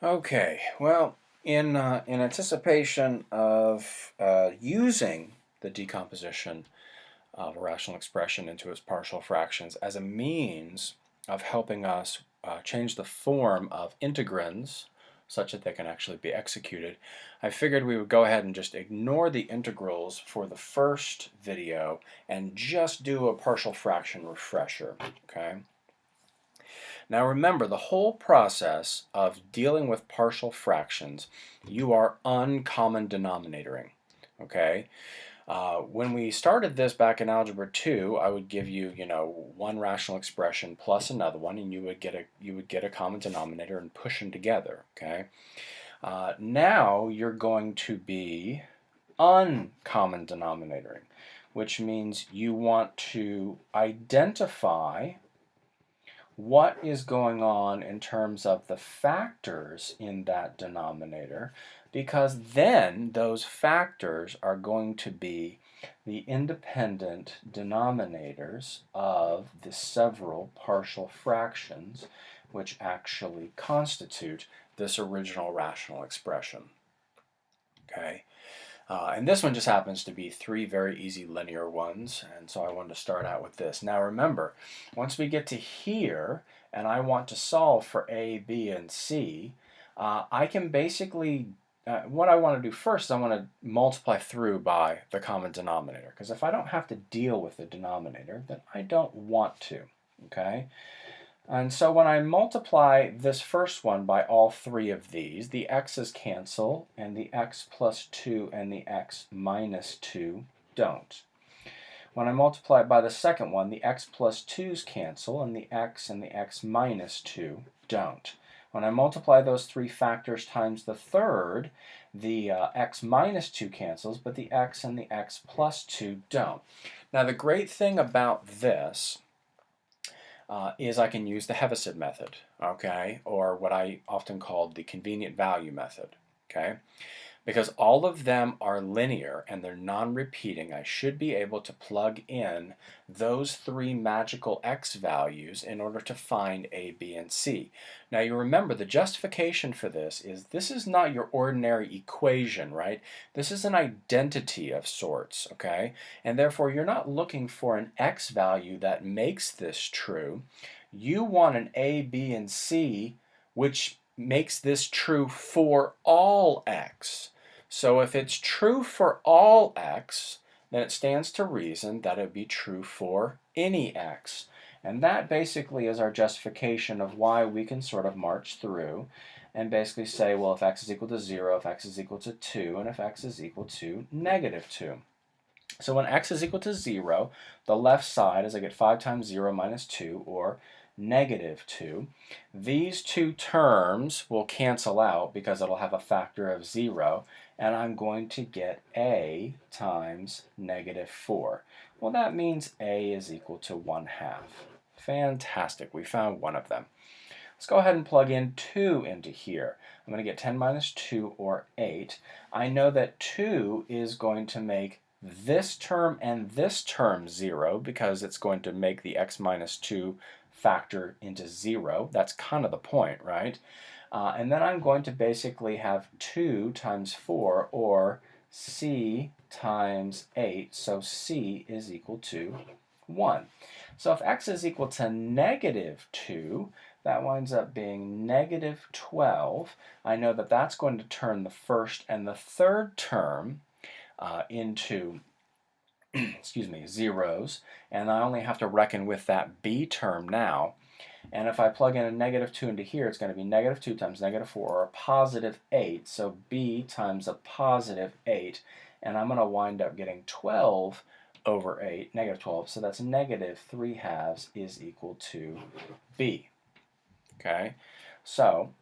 Okay, well, in anticipation of using the decomposition of a rational expression into its partial fractions as a means of helping us change the form of integrands such that they can actually be executed, I figured we would go ahead and just ignore the integrals for the first video and just do a partial fraction refresher, okay? Now remember, the whole process of dealing with partial fractions, you are uncommon denominatoring, okay? When we started this back in Algebra 2, I would give you, one rational expression plus another one, and you would get a common denominator and push them together, okay? Now you're going to be uncommon denominatoring, which means you want to identify what is going on in terms of the factors in that denominator, because then those factors are going to be the independent denominators of the several partial fractions which actually constitute this original rational expression. Okay? And this one just happens to be three very easy linear ones, and so I wanted to start out with this. Now remember, once we get to here, and I want to solve for A, B, and C, I can basically, what I want to do first is I want to multiply through by the common denominator, because if I don't have to deal with the denominator, then I don't want to, okay? And so when I multiply this first one by all three of these, the x's cancel, and the x plus 2 and the x minus 2 don't. When I multiply it by the second one, the x plus 2's cancel, and the x minus 2 don't. When I multiply those three factors times the third, the x minus 2 cancels, but the x and the x plus 2 don't. Now the great thing about this is I can use the Heaviside method, okay, or what I often call the convenient value method, okay? Because all of them are linear and they're non-repeating, I should be able to plug in those three magical x values in order to find A, B, and C. Now you remember the justification for this is not your ordinary equation, right? This is an identity of sorts, okay? And therefore you're not looking for an x value that makes this true. You want an A, B, and C which makes this true for all x. So if it's true for all x, then it stands to reason that it would be true for any x. And that basically is our justification of why we can sort of march through and basically say, well, if x is equal to 0, if x is equal to 2, and if x is equal to negative 2. So when x is equal to 0, the left side is I get 5 times 0 minus 2, or negative 2. These two terms will cancel out because it'll have a factor of 0, and I'm going to get a times negative 4. Well, that means a is equal to 1/2. Fantastic, we found one of them. Let's go ahead and plug in 2 into here. I'm going to get 10 minus 2, or 8. I know that 2 is going to make this term and this term 0 because it's going to make the x minus 2 factor into 0. That's kind of the point, right? And then I'm going to basically have 2 times 4, or c times 8, so c is equal to 1. So if x is equal to negative 2, that winds up being negative 12. I know that that's going to turn the first and the third term into excuse me, zeros, and I only have to reckon with that b term now. And if I plug in a negative 2 into here, it's going to be negative 2 times negative 4, or a positive 8. So b times a positive 8. And I'm going to wind up getting 12 over 8, negative 12. So that's negative 3/2 is equal to b. Okay? So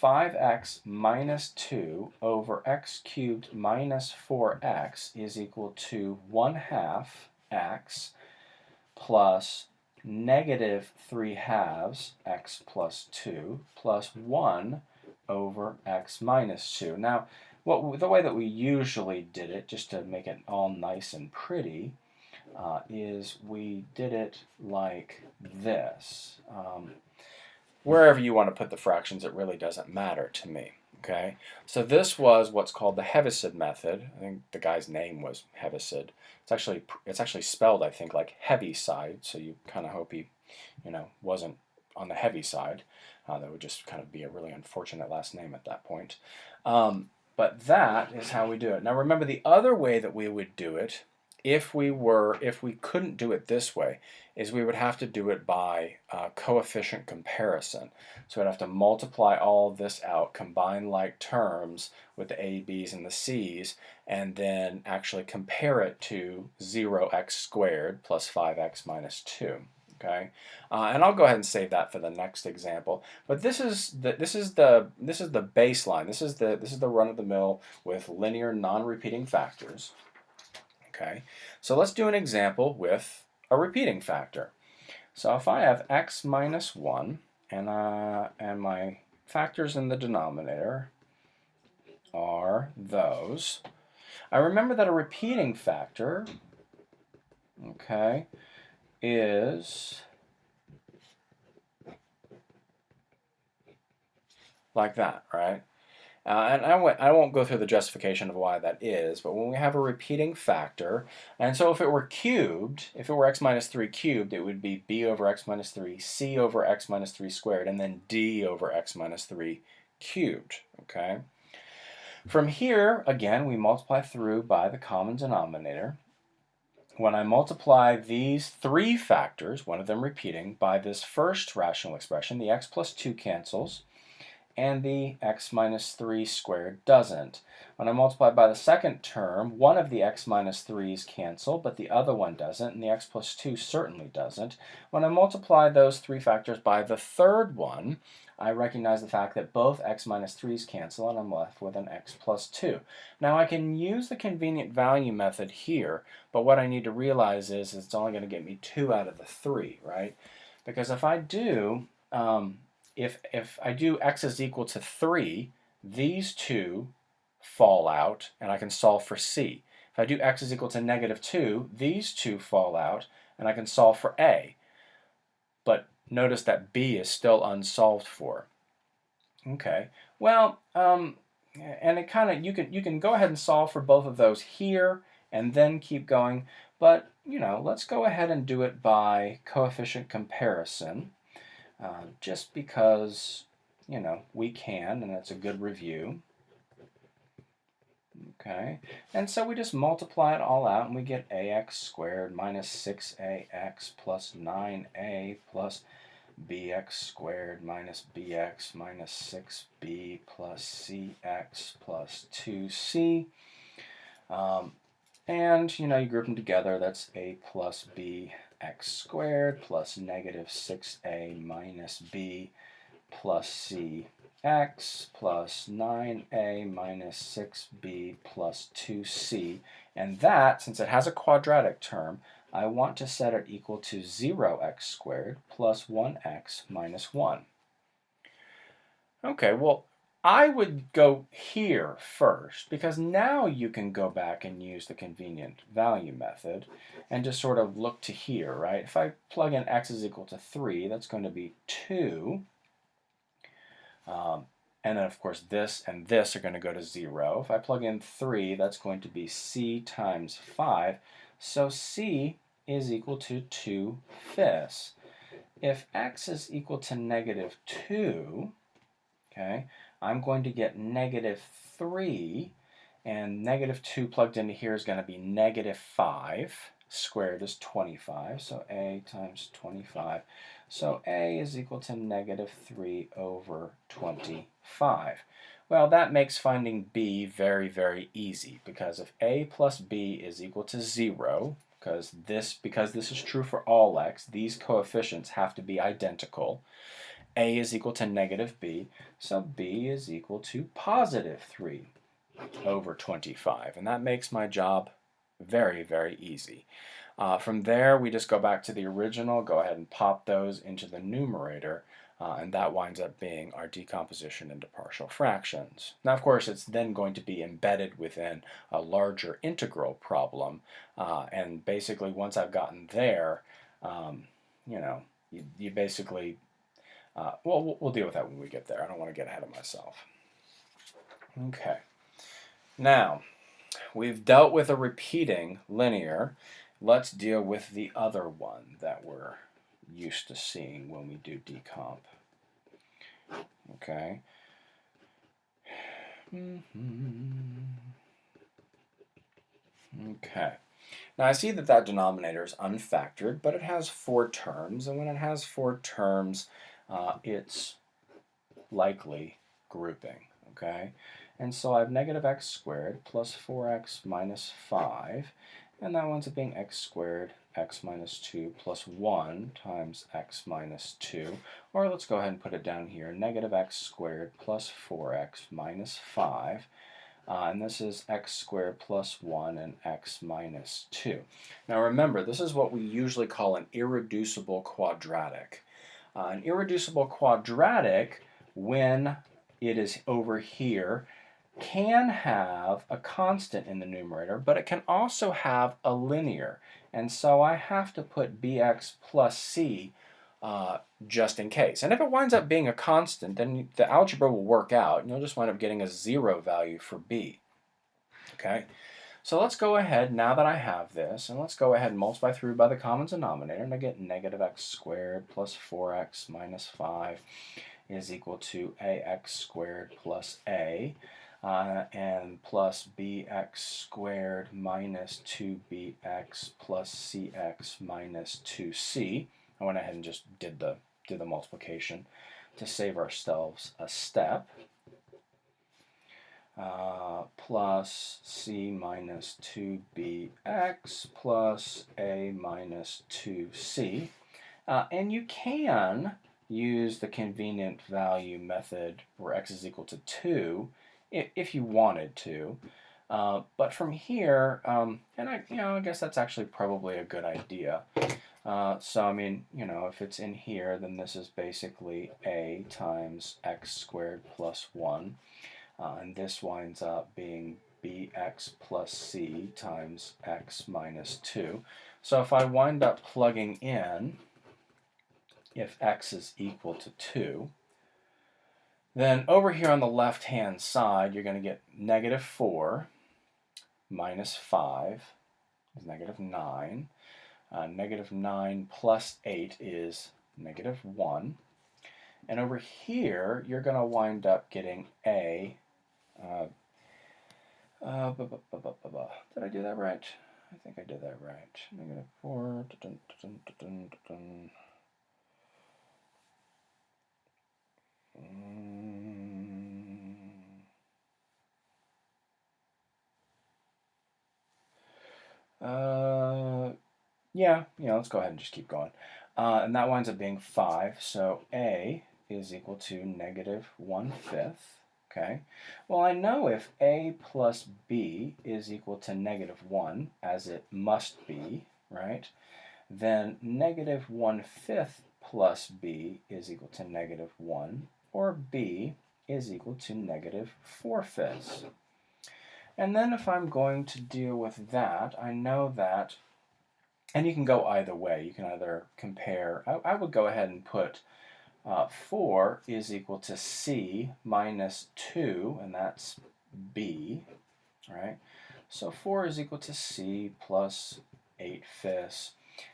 5x minus 2 over x cubed minus 4x is equal to 1/2 x plus negative 3/2 x plus 2 plus 1 over x minus 2. Now, the way that we usually did it, just to make it all nice and pretty, is we did it like this. wherever you want to put the fractions, it really doesn't matter to me. Okay, so this was what's called the Heaviside method. I think the guy's name was Heaviside. It's actually spelled, I think, like heavy side. So you kind of hope he, wasn't on the heavy side. That would just kind of be a really unfortunate last name at that point. But that is how we do it. Now remember, the other way that we would do it, if we couldn't do it this way, is we would have to do it by coefficient comparison. So we'd have to multiply all this out, combine like terms with the a, b's, and the c's, and then actually compare it to 0x squared plus 5x minus 2. Okay, and I'll go ahead and save that for the next example. But this is the baseline. This is the run-of-the-mill with linear non-repeating factors. Okay, so let's do an example with a repeating factor. So if I have x minus 1 and my factors in the denominator are those, I remember that a repeating factor, okay, is like that, right? And I won't go through the justification of why that is, but when we have a repeating factor, and so if it were cubed, if it were x minus 3 cubed, it would be b over x minus 3, c over x minus 3 squared, and then d over x minus 3 cubed, okay? From here, again, we multiply through by the common denominator. When I multiply these three factors, one of them repeating, by this first rational expression, the x plus 2 cancels, and the x minus 3 squared doesn't. When I multiply by the second term, one of the x minus 3's cancel, but the other one doesn't, and the x plus 2 certainly doesn't. When I multiply those three factors by the third one, I recognize the fact that both x minus 3's cancel, and I'm left with an x plus 2. Now I can use the convenient value method here, but what I need to realize is it's only going to get me 2 out of the 3, right? Because if I do if I do x is equal to 3, these two fall out, and I can solve for c. If I do x is equal to negative 2, these two fall out, and I can solve for a. But notice that b is still unsolved for. Okay, well, and it kind of, you can go ahead and solve for both of those here, and then keep going. But, let's go ahead and do it by coefficient comparison. Just because, we can, and that's a good review. Okay, and so we just multiply it all out, and we get ax squared minus 6ax plus 9a plus bx squared minus bx minus 6b plus cx plus 2c. And, you group them together. That's a plus b x squared plus negative 6a minus b plus c x plus 9a minus 6b plus 2c. And that, since it has a quadratic term, I want to set it equal to 0x squared plus 1x minus 1. Okay, well, I would go here first, because now you can go back and use the convenient value method and just sort of look to here, right? If I plug in x is equal to 3, that's going to be 2. And then, of course, this and this are going to go to 0. If I plug in 3, that's going to be c times 5. So c is equal to 2/5. If x is equal to negative 2, okay, I'm going to get negative 3, and negative 2 plugged into here is going to be negative 5. Squared is 25, so a times 25. So a is equal to negative 3 over 25. Well, that makes finding b very, very easy, because if a plus b is equal to 0, because this is true for all x, these coefficients have to be identical. A is equal to negative b, so b is equal to positive 3 over 25. And that makes my job very, very easy. From there, we just go back to the original, go ahead and pop those into the numerator, and that winds up being our decomposition into partial fractions. Now, of course, it's then going to be embedded within a larger integral problem, and basically once I've gotten there, you basically Well, we'll deal with that when we get there. I don't want to get ahead of myself. Okay. Now, we've dealt with a repeating linear. Let's deal with the other one that we're used to seeing when we do decomp. Okay. Okay. Now I see that that denominator is unfactored, but it has 4 terms, and when it has 4 terms, it's likely grouping. Okay. And so I have negative x squared plus 4x minus 5, and that winds up being x squared x minus 2 plus 1 times x minus 2. Or let's go ahead and put it down here, negative x squared plus 4x minus 5. And this is x squared plus 1 and x minus 2. Now remember, this is what we usually call an irreducible quadratic. An irreducible quadratic, when it is over here, can have a constant in the numerator, but it can also have a linear. And so I have to put bx plus c just in case. And if it winds up being a constant, then the algebra will work out, and you'll just wind up getting a 0 value for b. Okay, so let's go ahead, now that I have this, and let's go ahead and multiply through by the common denominator, and I get negative x squared plus 4x minus 5 is equal to ax squared plus a, and plus bx squared minus 2bx plus cx minus 2c. I went ahead and just did the multiplication to save ourselves a step. Plus c minus 2bx plus a minus 2c. And you can use the convenient value method where x is equal to 2 if you wanted to. But from here, and I guess that's actually probably a good idea. So I mean, if it's in here, then this is basically a times x squared plus 1. And this winds up being bx plus c times x minus 2. So if I wind up plugging in, if x is equal to 2, then over here on the left-hand side, you're going to get negative 4 minus 5 is negative 9. Negative 9 plus 8 is negative 1. And over here, you're going to wind up getting a... did I do that right? I think I did that right. Negative 4. Yeah, let's go ahead and just keep going. And that winds up being 5. So a is equal to negative 1/5. Okay. Well, I know if a plus b is equal to negative 1, as it must be, right? Then negative 1/5 plus b is equal to negative 1, or b is equal to negative 4/5. And then if I'm going to deal with that, I know that, and you can go either way. You can either compare, I would go ahead and put 4 is equal to c minus 2, and that's b, right? So 4 is equal to c plus 8/5,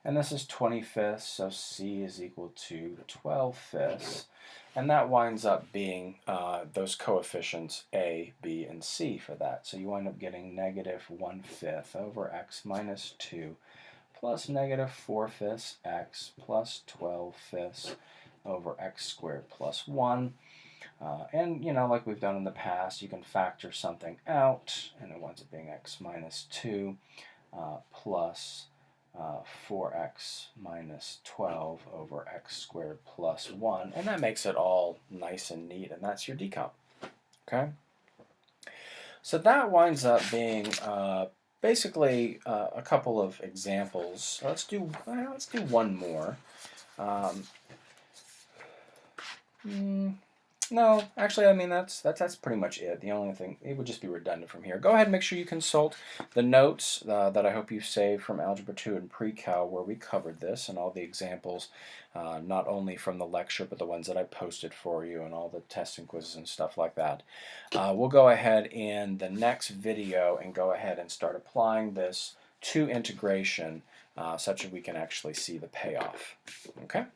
and this is 20/5, so c is equal to 12/5, and that winds up being those coefficients a, b, and c for that. So you wind up getting negative 1/5 over x minus 2 plus negative 4/5 x plus 12/5 over x squared plus 1. And, like we've done in the past, you can factor something out, and it winds up being x minus 2 plus 4x minus 12 over x squared plus 1. And that makes it all nice and neat, and that's your decomp. Okay? So that winds up being basically a couple of examples. Let's do one more. No, actually, I mean that's pretty much it. The only thing, it would just be redundant from here. Go ahead and make sure you consult the notes that I hope you saved from Algebra 2 and Pre-Cal, where we covered this, and all the examples, not only from the lecture but the ones that I posted for you, and all the testing quizzes and stuff like that. We'll go ahead in the next video and go ahead and start applying this to integration, such that we can actually see the payoff. Okay.